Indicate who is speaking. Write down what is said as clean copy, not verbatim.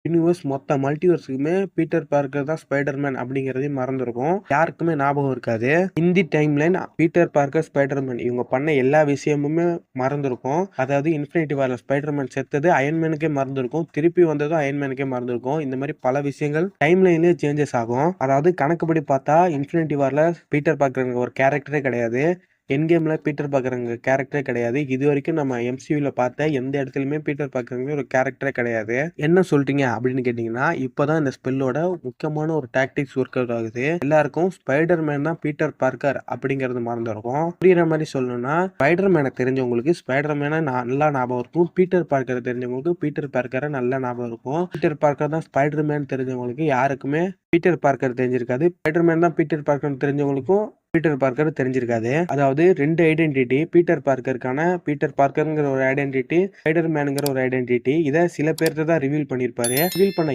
Speaker 1: Universe மொத்த மல்டிவர்ஸுக்குமே Peter Parker தான் Spiderman அப்படிங்கிறதே மறந்துருக்கும். யாருக்குமே ஞாபகம் இருக்காது. இந்த டைம்லைன் பீட்டர் பார்க்கர் ஸ்பைடர்மேன் இவங்க பண்ண எல்லா விஷயமுமே மறந்துருக்கும். அதாவது இன்ஃபினிட்டி வார்ல ஸ்பைடர்மேன் செத்தது அயன்மேனுக்கே மறந்துருக்கும். திருப்பி வந்ததும் அயன்மேனுக்கே மறந்துருக்கும். இந்த மாதிரி பல விஷயங்கள் டைம்லைன்லயே சேஞ்சஸ் ஆகும். அதாவது கணக்குப்படி பார்த்தா இன்ஃபினிட்டி வார்ல பீட்டர் பார்க்கர் ஒரு கேரக்டரே கிடையாது. என் கேம்ல பீட்டர் பார்க்கறங்க கேரக்டரே கிடையாது. இது வரைக்கும் நம்ம எம்சியூல பார்த்த எந்த இடத்துலயுமே பீட்டர் பார்க்கறங்க ஒரு கேரக்டரே கிடையாது. என்ன சொல்றீங்க அப்படின்னு கேட்டீங்கன்னா, இப்பதான் இந்த ஸ்பெல்லோட முக்கியமான ஒரு டாக்டிக்ஸ் ஒர்க் அவுட் ஆகுது. எல்லாருக்கும் ஸ்பைடர் மேன் தான் பீட்டர் பார்க்கர் அப்படிங்கிறது மறந்துருக்கும். புரியுற மாதிரி சொல்லணும்னா, ஸ்பைடர் மேனை தெரிஞ்சவங்களுக்கு ஸ்பைடர் மேனை நல்லா ஞாபகம் இருக்கும். பீட்டர் பார்க்கர் தெரிஞ்சவங்களுக்கு பீட்டர் பார்க்கரை நல்லா ஞாபகம் இருக்கும். பீட்டர் பார்க்கர் தான் ஸ்பைடர் மேன் தெரிஞ்சவங்களுக்கு யாருக்குமே பீட்டர் பார்க்கர் தெரிஞ்சிருக்காது. ஸ்பைடர் மேன் தான் பீட்டர் பார்க்கர் தெரிஞ்சவங்களுக்கும் பீட்டர் பார்க்கர் தெரிஞ்சிருக்காது. அதாவது 2 ஐடென்டிட்டி பீட்டர் பார்க்கருக்கான பீட்டர் பார்க்கர்ங்கிற ஒரு ஐடென்டிட்டி, ஸ்பைடர் மேனுங்கிற ஒரு ஐடென்டிட்டி. இதை சில பேர்த்த தான் ரிவீல் பண்ணியிருப்பாரு. ரிவீல் பண்ண